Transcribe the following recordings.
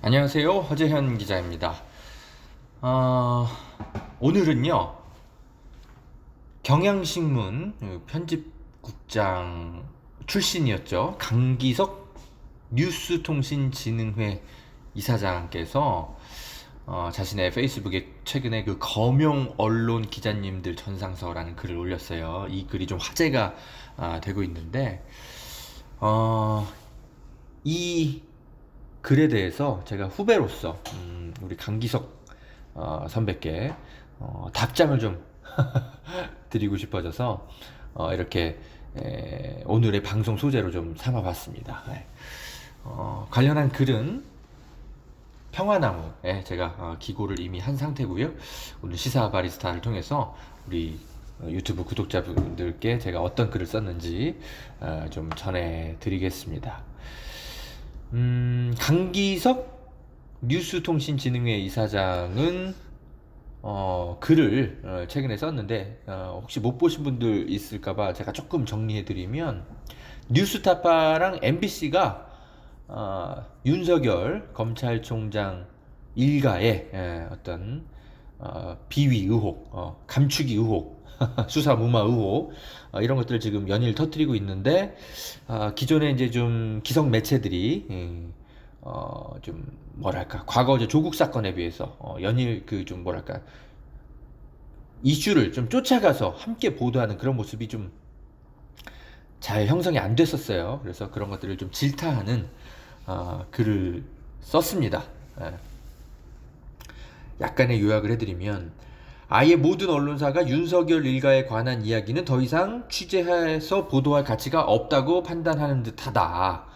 안녕하세요. 허재현 기자입니다. 오늘은요, 경향신문 편집국장 출신이었죠. 강기석 뉴스통신진흥회 이사장께서 자신의 페이스북에 최근에 그 검용 언론 기자님들 전상서라는 글을 올렸어요. 이 글이 좀 화제가 되고 있는데, 이 글에 대해서 제가 후배로서 우리 강기석 선배께 답장을 좀 드리고 싶어져서 이렇게 오늘의 방송 소재로 좀 삼아봤습니다. 관련한 글은 평화나무에 제가 기고를 이미 한 상태고요. 오늘 시사 바리스타를 통해서 우리 유튜브 구독자분들께 제가 어떤 글을 썼는지 좀 전해드리겠습니다. 강기석 뉴스통신진흥회 이사장은 글을 최근에 썼는데 혹시 못 보신 분들 있을까봐 제가 조금 정리해드리면, 뉴스타파랑 MBC가 윤석열 검찰총장 일가의 어떤 비위 의혹, 감추기 의혹, 수사 무마 의혹, 이런 것들을 지금 연일 터뜨리고 있는데, 기존에 이제 좀 기성 매체들이 좀 뭐랄까, 과거 이제 조국 사건에 비해서 연일 그 좀 뭐랄까, 이슈를 좀 쫓아가서 함께 보도하는 그런 모습이 좀 잘 형성이 안 됐었어요. 그래서 그런 것들을 좀 질타하는 글을 썼습니다. 약간의 요약을 해드리면, 아예 모든 언론사가 윤석열 일가에 관한 이야기는 더 이상 취재해서 보도할 가치가 없다고 판단하는 듯하다.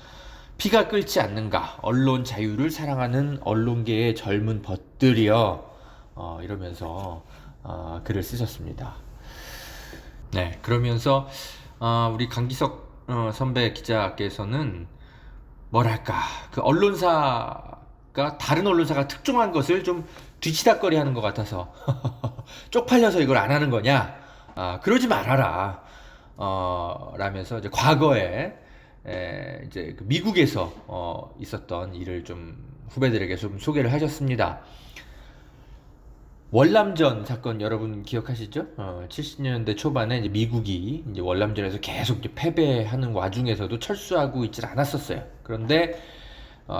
피가 끓지 않는가? 언론 자유를 사랑하는 언론계의 젊은 벗들이여. 이러면서 글을 쓰셨습니다. 네, 그러면서 우리 강기석 선배 기자께서는 뭐랄까, 그 언론사가 다른 언론사가 특종한 것을 좀 뒤치다꺼리 하는 것 같아서 쪽팔려서 이걸 안 하는 거냐? 그러지 말아라. 라면서 이제 과거에 이제 그 미국에서 있었던 일을 좀 후배들에게 좀 소개를 하셨습니다. 월남전 사건 여러분 기억하시죠? 70년대 초반에 이제 미국이 이제 월남전에서 계속 이제 패배하는 와중에서도 철수하고 있질 않았었어요. 그런데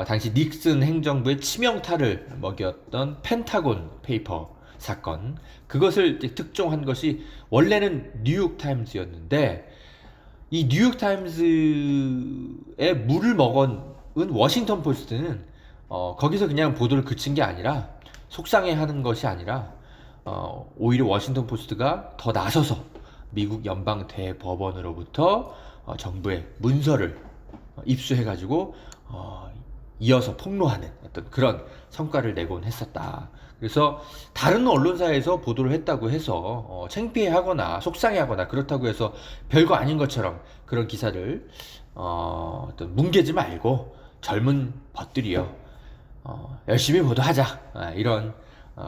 당시 닉슨 행정부의 치명타를 먹였던 펜타곤 페이퍼 사건, 그것을 특종한 것이 원래는 뉴욕타임즈였는데, 이 뉴욕타임즈에 물을 먹은 워싱턴 포스트는 거기서 그냥 보도를 그친 게 아니라, 속상해하는 것이 아니라 오히려 워싱턴 포스트가 더 나서서 미국 연방 대법원으로부터 정부의 문서를 입수해가지고 이어서 폭로하는 어떤 그런 성과를 내곤 했었다. 그래서 다른 언론사에서 보도를 했다고 해서 창피해하거나 속상해하거나 그렇다고 해서 별거 아닌 것처럼 그런 기사를 어떤 뭉개지 말고, 젊은 벗들이요, 열심히 보도하자, 이런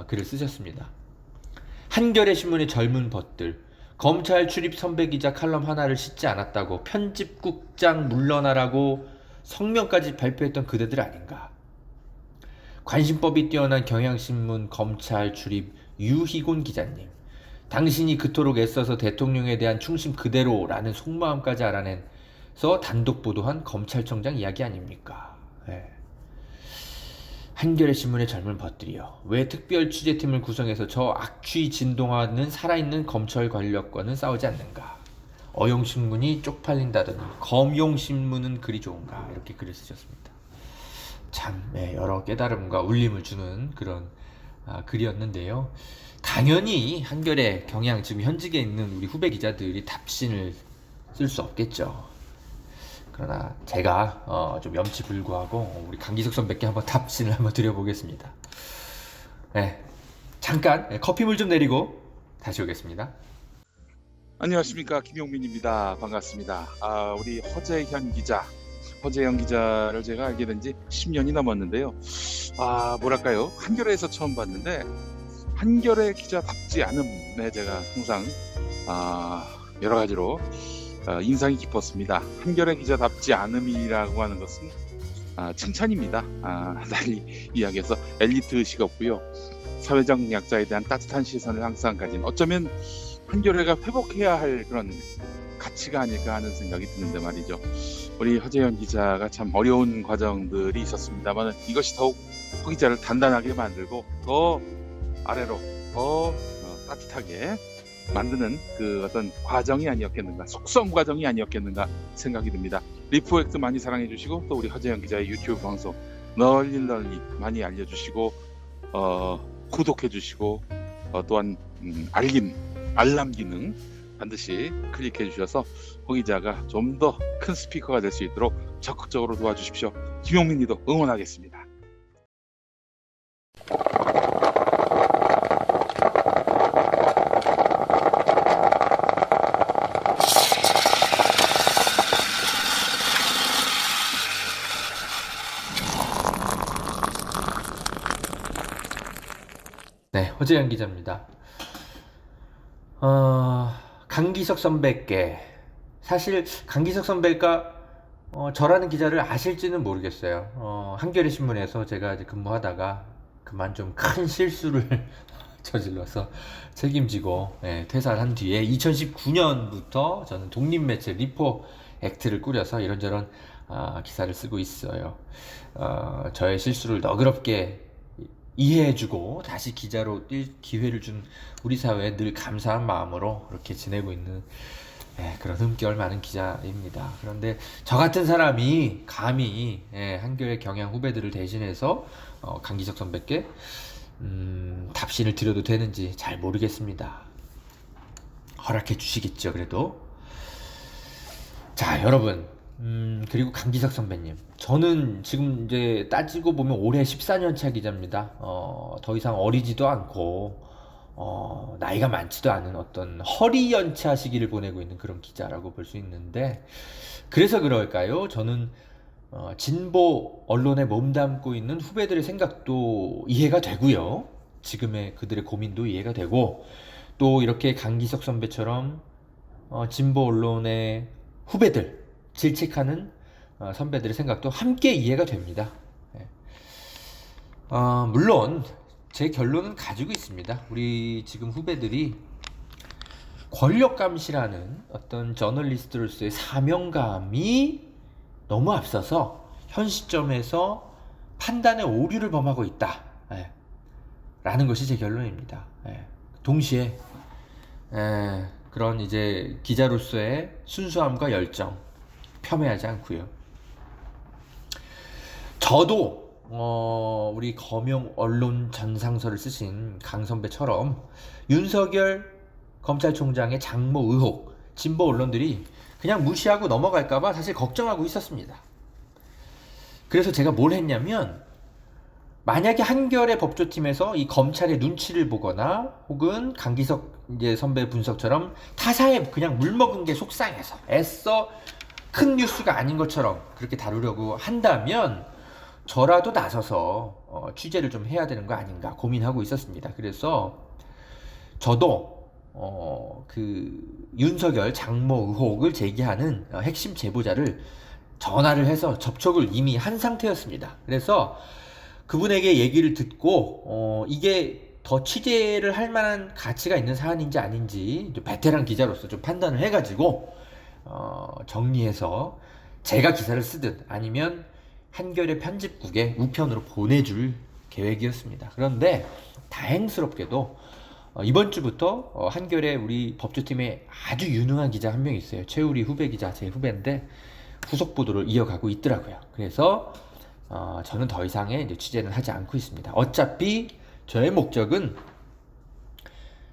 글을 쓰셨습니다. 한겨레 신문의 젊은 벗들, 검찰 출입 선배 기자 칼럼 하나를 싣지 않았다고 편집국장 물러나라고 성명까지 발표했던 그대들 아닌가. 관심법이 뛰어난 경향신문 검찰 출입 유희곤 기자님, 당신이 그토록 애써서 대통령에 대한 충심 그대로라는 속마음까지 알아내서 단독 보도한 검찰청장 이야기 아닙니까? 한겨레 신문의 젊은 벗들이요, 왜 특별 취재팀을 구성해서 저 악취 진동하는 살아있는 검찰 권력과는 싸우지 않는가? 어용신문이 쪽팔린다더니 검용신문은 그리 좋은가? 이렇게 글을 쓰셨습니다. 참 여러 깨달음과 울림을 주는 그런 글이었는데요. 당연히 한겨레, 경향, 지금 현직에 있는 우리 후배 기자들이 답신을 쓸 수 없겠죠. 그러나 제가 좀 염치불구하고 우리 강기석 선배께 한번 답신을 한번 드려보겠습니다. 잠깐 커피물 좀 내리고 다시 오겠습니다. 안녕하십니까, 김용민입니다. 반갑습니다. 우리 허재현 기자를 제가 알게 된 지 10년이 넘었는데요. 뭐랄까요, 한겨레에서 처음 봤는데 한겨레 기자답지 않음에 제가 항상 여러 가지로 인상이 깊었습니다. 한겨레 기자답지 않음이라고 하는 것은 칭찬입니다. 달리 이야기해서 엘리트 식없고요. 사회적 약자에 대한 따뜻한 시선을 항상 가진, 어쩌면 한겨레가 회복해야 할 그런 가치가 아닐까 하는 생각이 드는데 말이죠. 우리 허재현 기자가 참 어려운 과정들이 있었습니다만 이것이 더욱 허 기자를 단단하게 만들고 더 아래로 더 따뜻하게 만드는 그 어떤 과정이 아니었겠는가, 속성 과정이 아니었겠는가 생각이 듭니다. 리프액트 많이 사랑해 주시고, 또 우리 허재현 기자의 유튜브 방송 널리 많이 알려주시고, 구독해 주시고, 또한 알람 기능 반드시 클릭해 주셔서 허 기자가 좀 더 큰 스피커가 될 수 있도록 적극적으로 도와주십시오. 김용민님도 응원하겠습니다. 네, 허재현 기자입니다. 강기석 선배께, 사실 강기석 선배가 저라는 기자를 아실지는 모르겠어요. 한겨레 신문에서 제가 이제 근무하다가 그만 좀 큰 실수를 저질러서 책임지고 퇴사를 한 뒤에 2019년부터 저는 독립매체 리포 액트를 꾸려서 이런저런 기사를 쓰고 있어요. 저의 실수를 너그럽게 이해해주고 다시 기자로 뛸 기회를 준 우리 사회에 늘 감사한 마음으로 그렇게 지내고 있는 그런 흠결 많은 기자입니다. 그런데 저 같은 사람이 감히 한겨레 경향 후배들을 대신해서 강기석 선배께 답신을 드려도 되는지 잘 모르겠습니다. 허락해 주시겠죠, 그래도. 자, 여러분, 그리고 강기석 선배님, 저는 지금 이제 따지고 보면 올해 14년 차 기자입니다. 더 이상 어리지도 않고 나이가 많지도 않은 어떤 허리 연차 시기를 보내고 있는 그런 기자라고 볼 수 있는데, 그래서 그럴까요? 저는 진보 언론에 몸담고 있는 후배들의 생각도 이해가 되고요. 지금의 그들의 고민도 이해가 되고, 또 이렇게 강기석 선배처럼 진보 언론의 후배들, 질책하는 선배들의 생각도 함께 이해가 됩니다. 물론 제 결론은 가지고 있습니다. 우리 지금 후배들이 권력감시라는 어떤 저널리스트로서의 사명감이 너무 앞서서 현 시점에서 판단의 오류를 범하고 있다, 라는 것이 제 결론입니다. 동시에 그런 이제 기자로서의 순수함과 열정 폄훼하지 않고요. 저도 우리 검용 언론 전상서를 쓰신 강 선배처럼 윤석열 검찰총장의 장모 의혹 진보 언론들이 그냥 무시하고 넘어갈까봐 사실 걱정하고 있었습니다. 그래서 제가 뭘 했냐면, 만약에 한겨레 법조팀에서 이 검찰의 눈치를 보거나 혹은 강기석 이제 선배 분석처럼 타사에 그냥 물먹은 게 속상해서 애써 큰 뉴스가 아닌 것처럼 그렇게 다루려고 한다면 저라도 나서서 취재를 좀 해야 되는 거 아닌가 고민하고 있었습니다. 그래서 저도 그 윤석열 장모 의혹을 제기하는 핵심 제보자를 전화를 해서 접촉을 이미 한 상태였습니다. 그래서 그분에게 얘기를 듣고 이게 더 취재를 할 만한 가치가 있는 사안인지 아닌지 베테랑 기자로서 좀 판단을 해가지고 정리해서 제가 기사를 쓰든 아니면 한겨레 편집국에 우편으로 보내줄 계획이었습니다. 그런데 다행스럽게도 이번 주부터 한겨레 우리 법조팀에 아주 유능한 기자 한 명 있어요. 최우리 후배 기자, 제 후배인데 후속 보도를 이어가고 있더라고요. 그래서 저는 더 이상의 이제 취재는 하지 않고 있습니다. 어차피 저의 목적은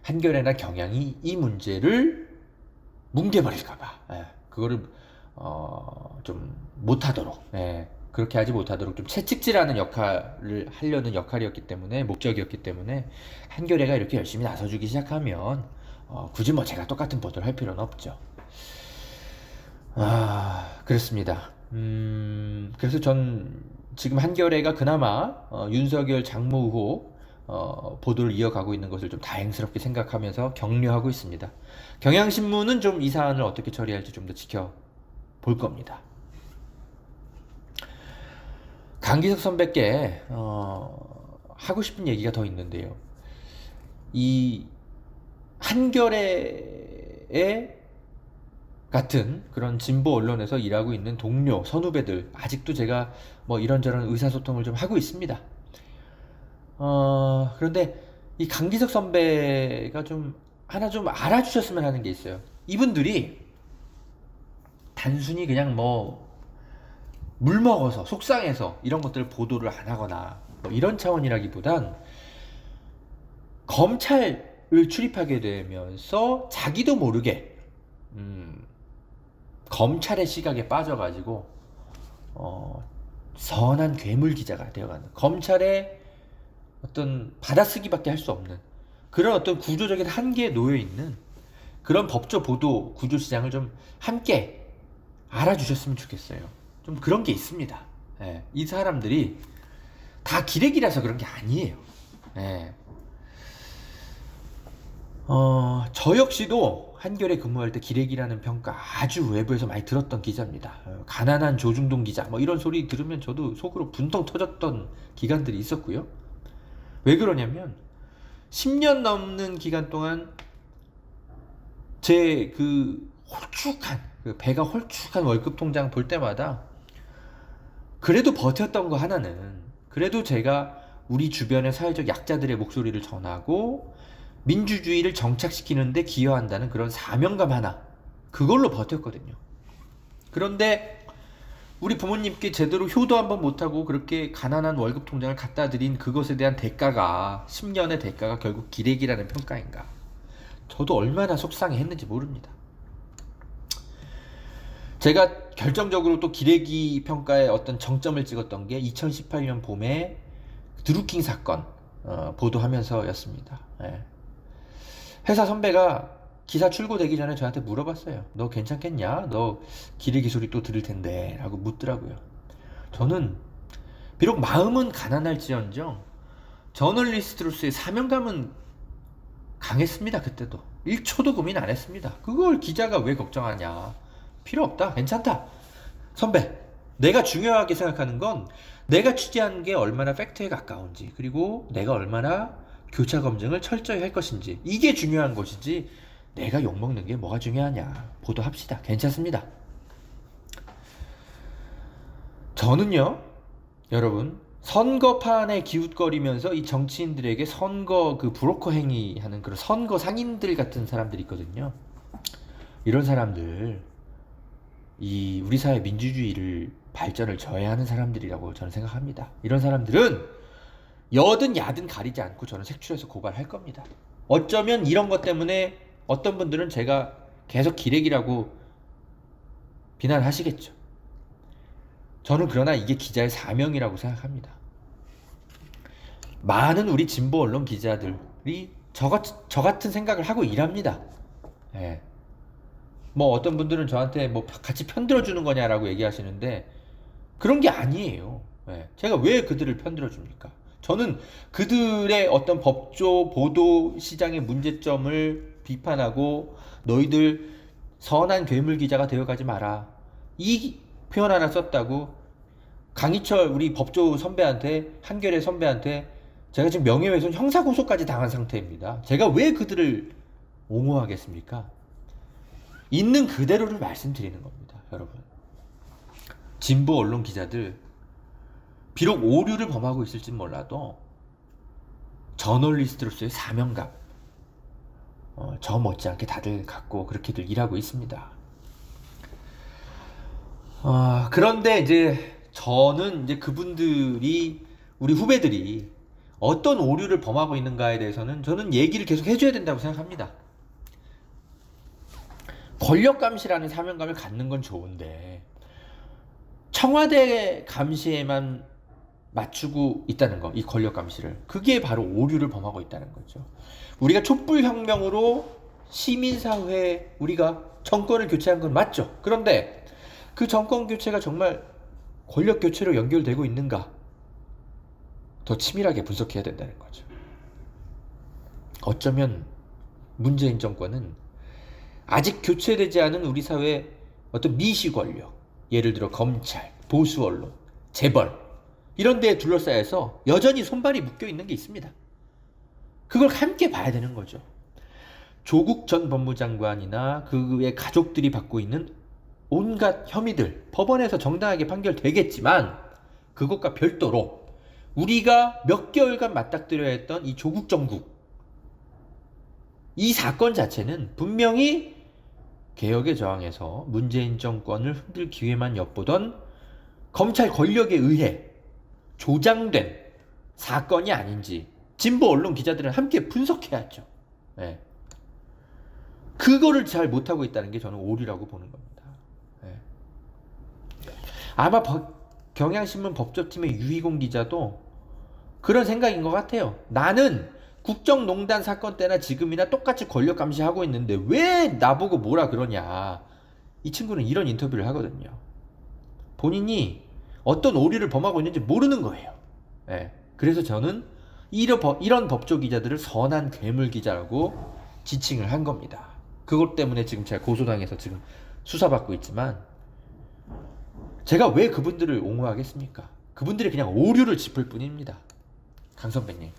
한겨레나 경향이 이 문제를 뭉개버릴까봐, 그거를 좀 못하도록, 그렇게 하지 못하도록 좀 채찍질하는 역할을 하려는 역할이었기 때문에, 목적이었기 때문에 한겨레가 이렇게 열심히 나서주기 시작하면 굳이 뭐 제가 똑같은 보도를 할 필요는 없죠. 그렇습니다. 그래서 전 지금 한겨레가 그나마 윤석열 장모 의혹 보도를 이어가고 있는 것을 좀 다행스럽게 생각하면서 격려하고 있습니다. 경향신문은 좀 이 사안을 어떻게 처리할지 좀 더 지켜볼 겁니다. 강기석 선배께 하고 싶은 얘기가 더 있는데요. 이 한겨레의 같은 그런 진보 언론에서 일하고 있는 동료, 선후배들 아직도 제가 뭐 이런저런 의사소통을 좀 하고 있습니다. 그런데 이 강기석 선배가 좀 하나 좀 알아주셨으면 하는 게 있어요. 이분들이 단순히 그냥 뭐 물 먹어서 속상해서 이런 것들을 보도를 안 하거나 뭐 이런 차원이라기보단 검찰을 출입하게 되면서 자기도 모르게 검찰의 시각에 빠져가지고 선한 괴물 기자가 되어가는, 검찰의 어떤 받아쓰기밖에 할 수 없는 그런 어떤 구조적인 한계에 놓여 있는 그런 법조 보도 구조 시장을 좀 함께 알아주셨으면 좋겠어요. 좀 그런 게 있습니다. 예, 이 사람들이 다 기레기라서 그런 게 아니에요. 예. 저 역시도 한겨레 근무할 때 기레기라는 평가 아주 외부에서 많이 들었던 기자입니다. 가난한 조중동 기자 뭐 이런 소리 들으면 저도 속으로 분통 터졌던 기간들이 있었고요. 왜 그러냐면 10년 넘는 기간 동안 제 그 홀쭉한, 그 배가 홀쭉한 월급 통장 볼 때마다 그래도 버텼던 거 하나는, 그래도 제가 우리 주변의 사회적 약자들의 목소리를 전하고 민주주의를 정착시키는데 기여한다는 그런 사명감 하나, 그걸로 버텼거든요. 그런데 우리 부모님께 제대로 효도 한번 못하고 그렇게 가난한 월급 통장을 갖다 드린 그것에 대한 대가가, 10년의 대가가 결국 기레기라는 평가인가. 저도 얼마나 속상해 했는지 모릅니다. 제가 결정적으로 또 기레기 평가에 어떤 정점을 찍었던 게 2018년 봄에 드루킹 사건 보도하면서였습니다. 예. 회사 선배가 기사 출고되기 전에 저한테 물어봤어요. 너 괜찮겠냐? 너 기레기 소리 또 들을 텐데 라고 묻더라고요. 저는 비록 마음은 가난할지언정 저널리스트로서의 사명감은 강했습니다. 그때도 1초도 고민 안 했습니다. 그걸 기자가 왜 걱정하냐, 필요 없다, 괜찮다. 선배, 내가 중요하게 생각하는 건 내가 취재한 게 얼마나 팩트에 가까운지, 그리고 내가 얼마나 교차 검증을 철저히 할 것인지, 이게 중요한 것이지 내가 욕먹는 게 뭐가 중요하냐. 보도합시다. 괜찮습니다. 저는요, 여러분, 선거판에 기웃거리면서 이 정치인들에게 선거 그 브로커 행위하는 그런 선거 상인들 같은 사람들이 있거든요. 이런 사람들, 이 우리 사회 민주주의를 발전을 저해하는 사람들이라고 저는 생각합니다. 이런 사람들은 여든 야든 가리지 않고 저는 색출해서 고발할 겁니다. 어쩌면 이런 것 때문에 어떤 분들은 제가 계속 기레기라고 비난하시겠죠. 저는 그러나 이게 기자의 사명이라고 생각합니다. 많은 우리 진보 언론 기자들이 저 같은 생각을 하고 일합니다. 예. 뭐 어떤 분들은 저한테 뭐 같이 편들어 주는 거냐라고 얘기하시는데 그런 게 아니에요. 예. 제가 왜 그들을 편들어 줍니까? 저는 그들의 어떤 법조 보도 시장의 문제점을 비판하고 너희들 선한 괴물 기자가 되어가지 마라, 이 표현 하나 썼다고 강희철 우리 법조 선배한테, 한겨레 선배한테 제가 지금 명예훼손 형사고소까지 당한 상태입니다. 제가 왜 그들을 옹호하겠습니까? 있는 그대로를 말씀드리는 겁니다. 여러분, 진보 언론 기자들 비록 오류를 범하고 있을지 몰라도 저널리스트로서의 사명감 저 못지않게 다들 갖고 그렇게들 일하고 있습니다. 그런데 이제 저는 이제 그분들이, 우리 후배들이 어떤 오류를 범하고 있는가에 대해서는 저는 얘기를 계속 해줘야 된다고 생각합니다. 권력 감시라는 사명감을 갖는 건 좋은데 청와대 감시에만 맞추고 있다는 거, 이 권력 감시를, 그게 바로 오류를 범하고 있다는 거죠. 우리가 촛불혁명으로 시민사회, 우리가 정권을 교체한 건 맞죠. 그런데 그 정권 교체가 정말 권력 교체로 연결되고 있는가, 더 치밀하게 분석해야 된다는 거죠. 어쩌면 문재인 정권은 아직 교체되지 않은 우리 사회 어떤 미시 권력, 예를 들어 검찰, 보수 언론, 재벌, 이런 데에 둘러싸여서 여전히 손발이 묶여 있는 게 있습니다. 그걸 함께 봐야 되는 거죠. 조국 전 법무장관이나 그의 가족들이 받고 있는 온갖 혐의들 법원에서 정당하게 판결되겠지만 그것과 별도로 우리가 몇 개월간 맞닥뜨려야 했던 이 조국 정국, 이 사건 자체는 분명히 개혁의 저항에서 문재인 정권을 흔들 기회만 엿보던 검찰 권력에 의해 조장된 사건이 아닌지 진보 언론 기자들은 함께 분석해야죠. 네. 그거를 잘 못하고 있다는 게 저는 오류라고 보는 겁니다. 네. 아마 경향신문 법조팀의 유희공 기자도 그런 생각인 것 같아요. 나는 국정농단 사건 때나 지금이나 똑같이 권력 감시하고 있는데 왜 나보고 뭐라 그러냐. 이 친구는 이런 인터뷰를 하거든요. 본인이 어떤 오류를 범하고 있는지 모르는 거예요. 네. 그래서 저는 이런 법조 기자들을 선한 괴물 기자라고 지칭을 한 겁니다. 그것 때문에 지금 제가 고소당해서 지금 수사받고 있지만 제가 왜 그분들을 옹호하겠습니까? 그분들이 그냥 오류를 짚을 뿐입니다. 강 선배님,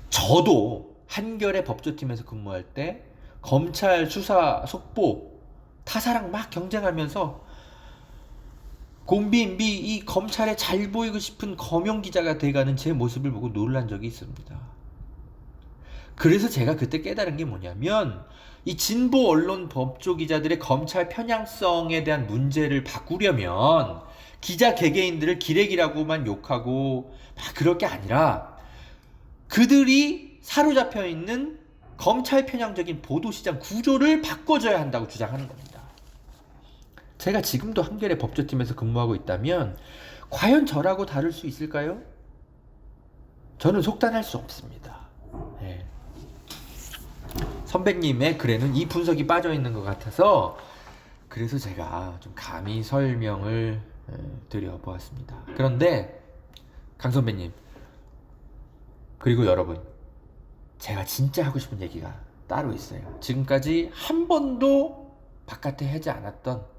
저도 한겨레 법조팀에서 근무할 때 검찰 수사 속보 타사랑 막 경쟁하면서 곰비인비 이 검찰에 잘 보이고 싶은 검용 기자가 돼가는 제 모습을 보고 놀란 적이 있습니다. 그래서 제가 그때 깨달은 게 뭐냐면 이 진보 언론 법조 기자들의 검찰 편향성에 대한 문제를 바꾸려면 기자 개개인들을 기레기라고만 욕하고 막 그럴 게 아니라 그들이 사로잡혀 있는 검찰 편향적인 보도시장 구조를 바꿔줘야 한다고 주장하는 겁니다. 제가 지금도 한겨레 법조팀에서 근무하고 있다면 과연 저라고 다를 수 있을까요? 저는 속단할 수 없습니다. 네. 선배님의 글에는 이 분석이 빠져있는 것 같아서 그래서 제가 좀 감히 설명을 드려보았습니다. 그런데 강 선배님 그리고 여러분, 제가 진짜 하고 싶은 얘기가 따로 있어요. 지금까지 한 번도 바깥에 하지 않았던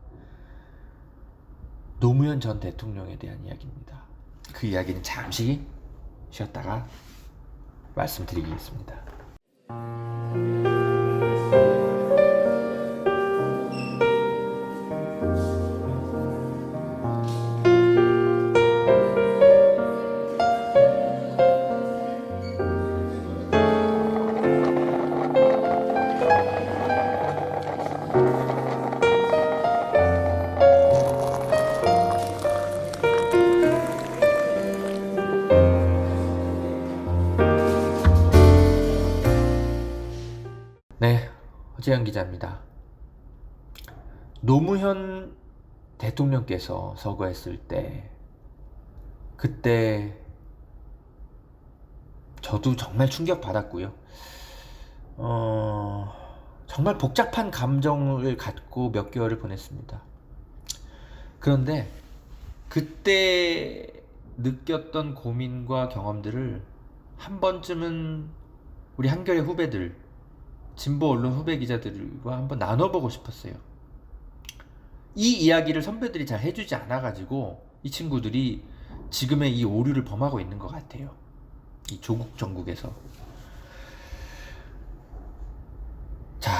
노무현 전 대통령에 대한 이야기입니다. 그 이야기는 잠시 쉬었다가 말씀드리겠습니다. 네, 허재현 기자입니다. 노무현 대통령께서 서거했을 때 그때 저도 정말 충격받았고요. 정말 복잡한 감정을 갖고 몇 개월을 보냈습니다. 그런데 그때 느꼈던 고민과 경험들을 한 번쯤은 우리 한겨레 후배들, 진보 언론 후배 기자들과 한번 나눠보고 싶었어요. 이 이야기를 선배들이 잘 해주지 않아가지고 이 친구들이 지금의 이 오류를 범하고 있는 것 같아요. 이 조국 정국에서. 자,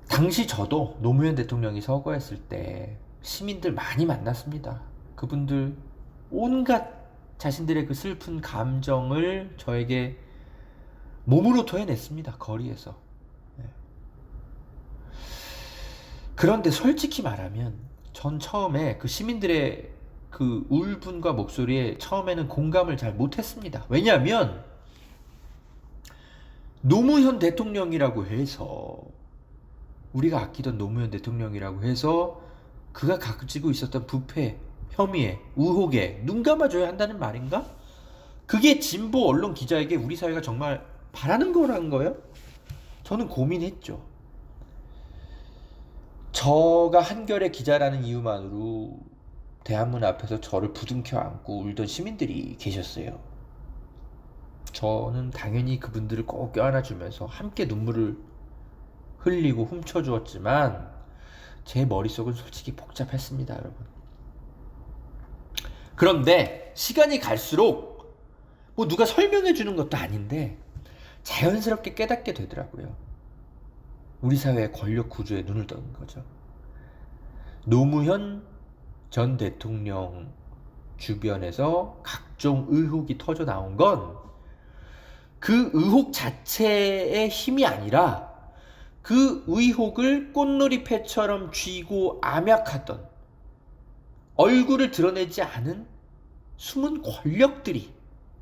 당시 저도 노무현 대통령이 서거했을 때 시민들 많이 만났습니다. 그분들 온갖 자신들의 그 슬픈 감정을 저에게 몸으로 토해냈습니다. 거리에서. 네. 그런데 솔직히 말하면 전 처음에 그 시민들의 그 울분과 목소리에 처음에는 공감을 잘 못했습니다. 왜냐하면 노무현 대통령이라고 해서 우리가 아끼던 노무현 대통령이라고 해서 그가 가지고 있었던 부패, 혐의에, 의혹에 눈 감아줘야 한다는 말인가? 그게 진보 언론 기자에게 우리 사회가 정말 바라는 거라는 거예요? 저는 고민했죠. 저가 한겨레 기자라는 이유만으로 대한문 앞에서 저를 부둥켜 안고 울던 시민들이 계셨어요. 저는 당연히 그분들을 꼭 껴안아주면서 함께 눈물을 흘리고 훔쳐주었지만 제 머릿속은 솔직히 복잡했습니다, 여러분. 그런데 시간이 갈수록 뭐 누가 설명해 주는 것도 아닌데 자연스럽게 깨닫게 되더라고요. 우리 사회의 권력 구조에 눈을 떠는 거죠. 노무현 전 대통령 주변에서 각종 의혹이 터져 나온 건 그 의혹 자체의 힘이 아니라 그 의혹을 꽃놀이패처럼 쥐고 암약하던 얼굴을 드러내지 않은 숨은 권력들이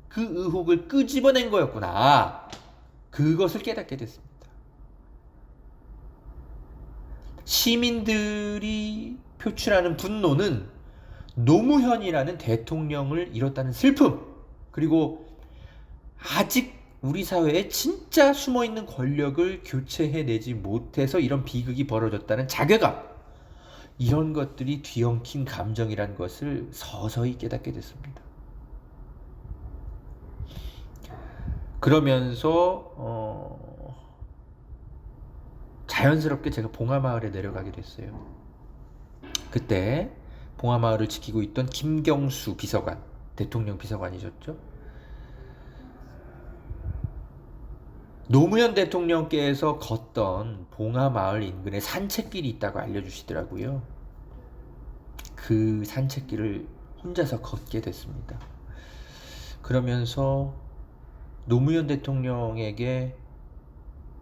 그 의혹을 끄집어낸 거였구나. 그것을 깨닫게 됐습니다. 시민들이 표출하는 분노는 노무현이라는 대통령을 잃었다는 슬픔, 그리고 아직 우리 사회에 진짜 숨어있는 권력을 교체해내지 못해서 이런 비극이 벌어졌다는 자괴감, 이런 것들이 뒤엉킨 감정이라는 것을 서서히 깨닫게 됐습니다. 그러면서 자연스럽게 제가 봉하마을에 내려가게 됐어요. 그때 봉하마을을 지키고 있던 김경수 비서관, 대통령 비서관이셨죠. 노무현 대통령께서 걷던 봉하마을 인근에 산책길이 있다고 알려주시더라고요. 그 산책길을 혼자서 걷게 됐습니다. 그러면서 노무현 대통령에게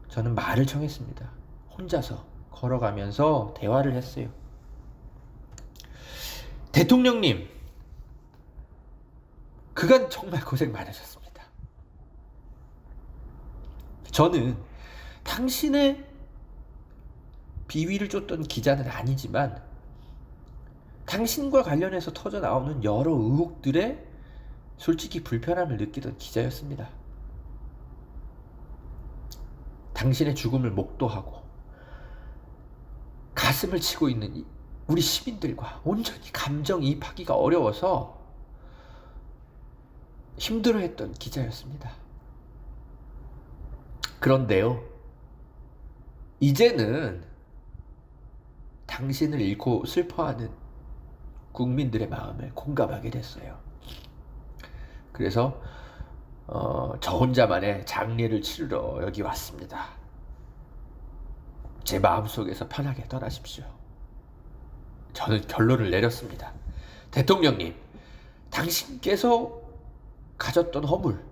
저는 말을 청했습니다. 혼자서 걸어가면서 대화를 했어요. 대통령님, 그간 정말 고생 많으셨습니다. 저는 당신의 비위를 쫓던 기자는 아니지만 당신과 관련해서 터져 나오는 여러 의혹들에 솔직히 불편함을 느끼던 기자였습니다. 당신의 죽음을 목도하고 가슴을 치고 있는 우리 시민들과 온전히 감정이입하기가 어려워서 힘들어했던 기자였습니다. 그런데요, 이제는 당신을 잃고 슬퍼하는 국민들의 마음에 공감하게 됐어요. 그래서 저 혼자만의 장례를 치르러 여기 왔습니다. 제 마음속에서 편하게 떠나십시오. 저는 결론을 내렸습니다. 대통령님, 당신께서 가졌던 허물,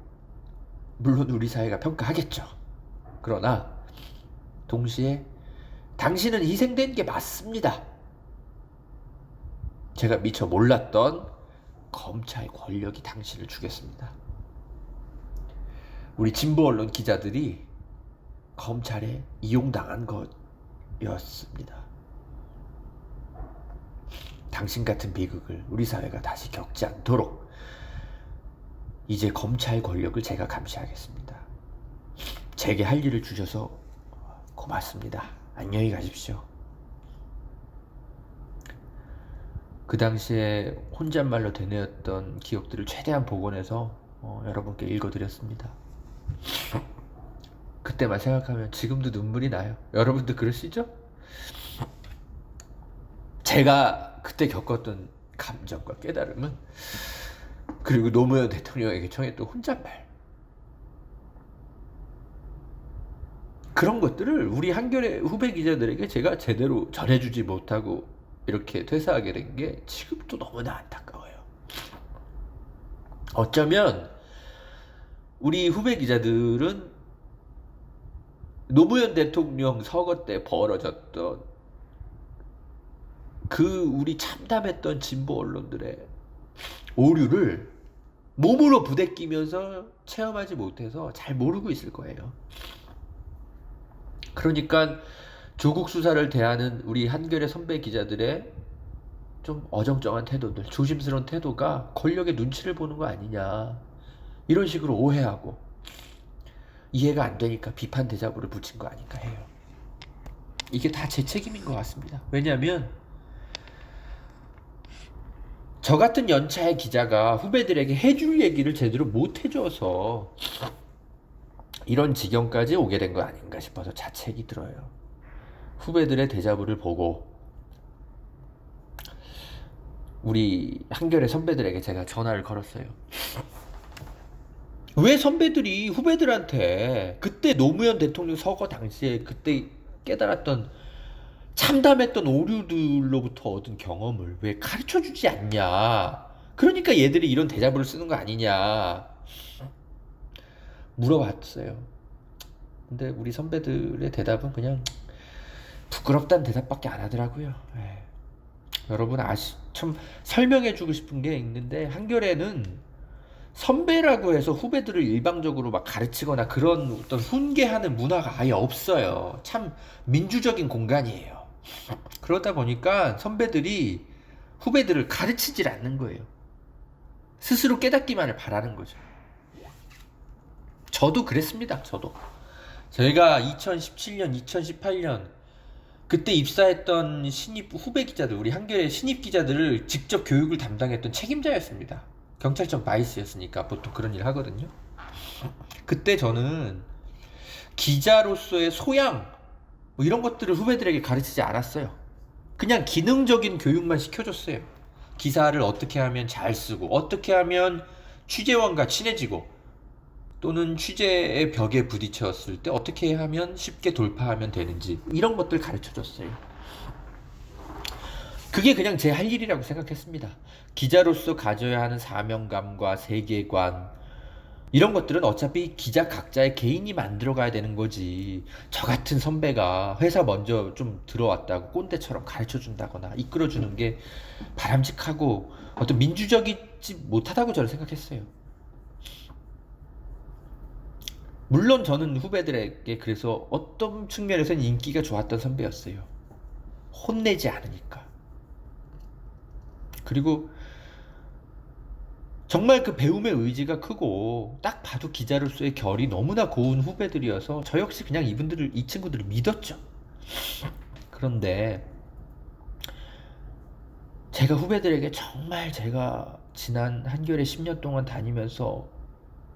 물론 우리 사회가 평가하겠죠. 그러나 동시에 당신은 희생된 게 맞습니다. 제가 미처 몰랐던 검찰 권력이 당신을 죽였습니다. 우리 진보 언론 기자들이 검찰에 이용당한 것이었습니다. 당신 같은 비극을 우리 사회가 다시 겪지 않도록 이제 검찰 권력을 제가 감시하겠습니다. 제게 할 일을 주셔서 고맙습니다. 안녕히 가십시오. 그 당시에 혼잣말로 되뇌었던 기억들을 최대한 복원해서 여러분께 읽어드렸습니다. 그때만 생각하면 지금도 눈물이 나요. 여러분도 그러시죠? 제가 그때 겪었던 감정과 깨달음은, 그리고 노무현 대통령에게 청했던 혼잣말, 그런 것들을 우리 한겨레 후배 기자들에게 제가 제대로 전해주지 못하고 이렇게 퇴사하게 된 게 지금도 너무나 안타까워요. 어쩌면 우리 후배 기자들은 노무현 대통령 서거 때 벌어졌던 그 우리 참담했던 진보 언론들의 오류를 몸으로 부대끼면서 체험하지 못해서 잘 모르고 있을 거예요. 그러니까 조국 수사를 대하는 우리 한겨레 선배 기자들의 좀 어정쩡한 태도들, 조심스러운 태도가 권력의 눈치를 보는 거 아니냐, 이런 식으로 오해하고 이해가 안 되니까 비판 대자보를 붙인 거 아닌가 해요. 이게 다 제 책임인 것 같습니다. 왜냐하면 저 같은 연차의 기자가 후배들에게 해줄 얘기를 제대로 못 해줘서 이런 지경까지 오게 된 거 아닌가 싶어서 자책이 들어요. 후배들의 대자보를 보고 우리 한겨레 선배들에게 제가 전화를 걸었어요. 왜 선배들이 후배들한테 그때 노무현 대통령 서거 당시에 그때 깨달았던 참담했던 오류들로부터 얻은 경험을 왜 가르쳐 주지 않냐? 그러니까 얘들이 이런 대자보를 쓰는 거 아니냐? 물어봤어요. 근데 우리 선배들의 대답은 그냥 부끄럽다는 대답밖에 안 하더라고요. 에이. 여러분 참 설명해주고 싶은 게 있는데 한겨레는 선배라고 해서 후배들을 일방적으로 막 가르치거나 그런 어떤 훈계하는 문화가 아예 없어요. 참 민주적인 공간이에요. 그러다 보니까 선배들이 후배들을 가르치질 않는 거예요. 스스로 깨닫기만을 바라는 거죠. 저도 그랬습니다. 저도. 제가 2017년, 2018년 그때 입사했던 신입 후배 기자들, 우리 한겨레 신입 기자들을 직접 교육을 담당했던 책임자였습니다. 경찰청 바이스였으니까 보통 그런 일 하거든요. 그때 저는 기자로서의 소양 뭐 이런 것들을 후배들에게 가르치지 않았어요. 그냥 기능적인 교육만 시켜줬어요. 기사를 어떻게 하면 잘 쓰고, 어떻게 하면 취재원과 친해지고, 또는 취재의 벽에 부딪혔을 때 어떻게 하면 쉽게 돌파하면 되는지 이런 것들 가르쳐줬어요. 그게 그냥 제 할 일이라고 생각했습니다. 기자로서 가져야 하는 사명감과 세계관 이런 것들은 어차피 기자 각자의 개인이 만들어가야 되는 거지. 저 같은 선배가 회사 먼저 좀 들어왔다고 꼰대처럼 가르쳐준다거나 이끌어주는 게 바람직하고 어떤 민주적이지 못하다고 저는 생각했어요. 물론 저는 후배들에게 그래서 어떤 측면에서는 인기가 좋았던 선배였어요. 혼내지 않으니까. 그리고 정말 그 배움의 의지가 크고 딱 봐도 기자로서의 결이 너무나 고운 후배들이어서 저 역시 그냥 이 친구들을 믿었죠. 그런데 제가 후배들에게 정말 제가 지난 한겨레 10년 동안 다니면서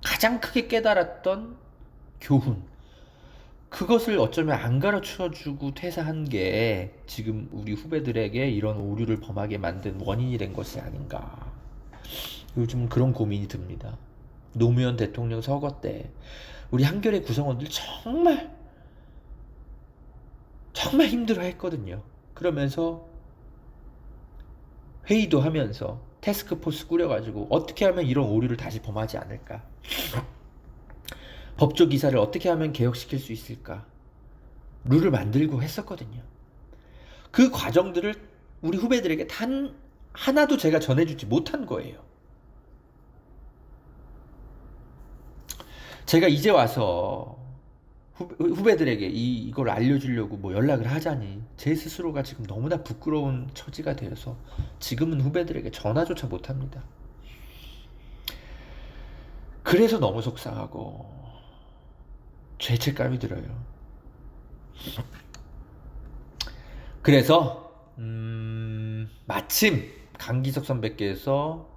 가장 크게 깨달았던 교훈, 그것을 어쩌면 안 가르쳐주고 퇴사한 게 지금 우리 후배들에게 이런 오류를 범하게 만든 원인이 된 것이 아닌가. 요즘 그런 고민이 듭니다. 노무현 대통령 서거 때 우리 한겨레 구성원들 정말 힘들어 했거든요. 그러면서 회의도 하면서 태스크포스 꾸려가지고 어떻게 하면 이런 오류를 다시 범하지 않을까, 법조 기사를 어떻게 하면 개혁시킬 수 있을까, 룰을 만들고 했었거든요. 그 과정들을 우리 후배들에게 단 하나도 제가 전해주지 못한 거예요. 제가 이제 와서 후배들에게 이걸 알려주려고 뭐 연락을 하자니 제 스스로가 지금 너무나 부끄러운 처지가 되어서 지금은 후배들에게 전화조차 못합니다. 그래서 너무 속상하고 죄책감이 들어요. 그래서 마침 강기석 선배께서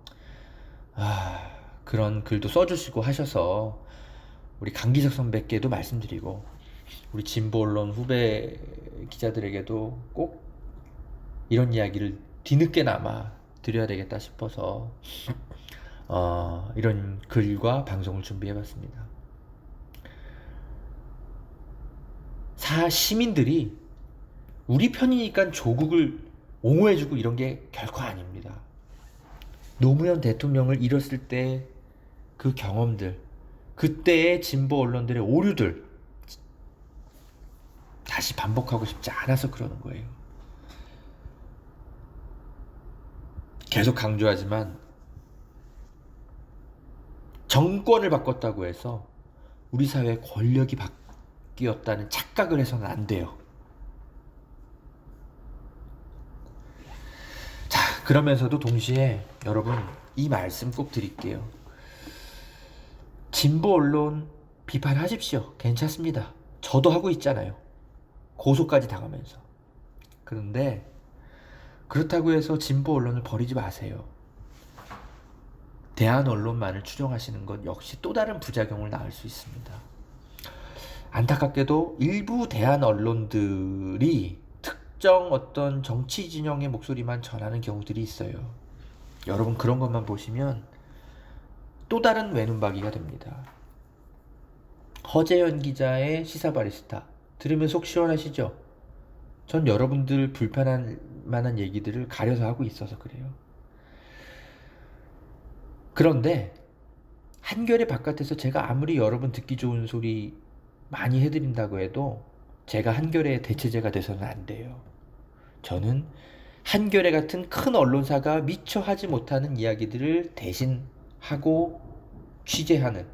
그런 글도 써주시고 하셔서 우리 강기석 선배께도 말씀드리고 우리 진보 언론 후배 기자들에게도 꼭 이런 이야기를 뒤늦게나마 드려야 되겠다 싶어서 이런 글과 방송을 준비해봤습니다. 시민들이 우리 편이니까 조국을 옹호해주고 이런 게 결코 아닙니다. 노무현 대통령을 잃었을 때 그 경험들, 그때의 진보 언론들의 오류들 다시 반복하고 싶지 않아서 그러는 거예요. 계속 강조하지만 정권을 바꿨다고 해서 우리 사회의 권력이 바뀌었다는 착각을 해서는 안 돼요. 자, 그러면서도 동시에 여러분 이 말씀 꼭 드릴게요. 진보 언론 비판하십시오. 괜찮습니다. 저도 하고 있잖아요. 고소까지 당하면서. 그런데 그렇다고 해서 진보 언론을 버리지 마세요. 대한 언론만을 추종하시는 것 역시 또 다른 부작용을 낳을 수 있습니다. 안타깝게도 일부 대한 언론들이 특정 어떤 정치 진영의 목소리만 전하는 경우들이 있어요. 여러분 그런 것만 보시면 또 다른 외눈박이가 됩니다. 허재현 기자의 시사 바리스타 들으면 속 시원하시죠? 전 여러분들 불편할 만한 얘기들을 가려서 하고 있어서 그래요. 그런데 한겨레 바깥에서 제가 아무리 여러분 듣기 좋은 소리 많이 해드린다고 해도 제가 한겨레의 대체제가 돼서는 안 돼요. 저는 한겨레 같은 큰 언론사가 미처 하지 못하는 이야기들을 대신 하고 취재하는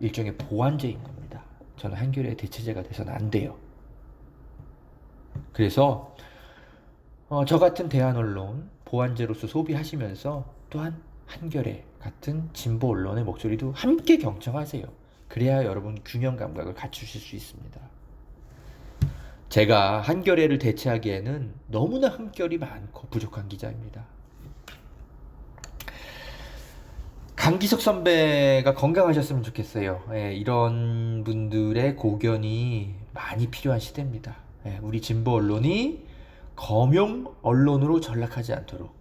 일종의 보완제인 겁니다. 저는 한겨레의 대체제가 돼서는 안 돼요. 그래서 저 같은 대한 언론 보완제로서 소비하시면서 또한 한겨레 같은 진보 언론의 목소리도 함께 경청하세요. 그래야 여러분 균형 감각을 갖추실 수 있습니다. 제가 한겨레를 대체하기에는 너무나 흠결이 많고 부족한 기자입니다. 강기석 선배가 건강하셨으면 좋겠어요. 예, 이런 분들의 고견이 많이 필요한 시대입니다. 예, 우리 진보 언론이 검용 언론으로 전락하지 않도록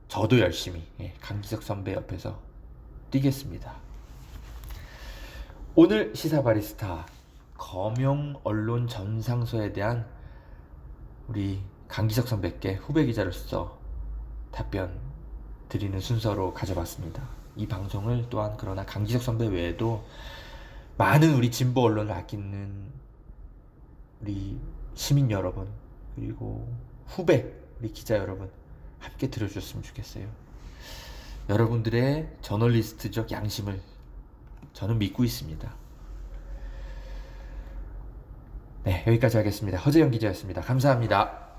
저도 열심히 강기석 선배 옆에서 뛰겠습니다. 오늘 시사 바리스타 검용 언론 전상서에 대한 우리 강기석 선배께 후배 기자로서 답변 드리는 순서로 가져봤습니다. 이 방송을 또한 그러나 강기석 선배 외에도 많은 우리 진보 언론을 아끼는 우리 시민 여러분 그리고 후배 우리 기자 여러분 함께 들어주셨으면 좋겠어요. 여러분들의 저널리스트적 양심을 저는 믿고 있습니다. 네, 여기까지 하겠습니다. 허재영 기자였습니다. 감사합니다.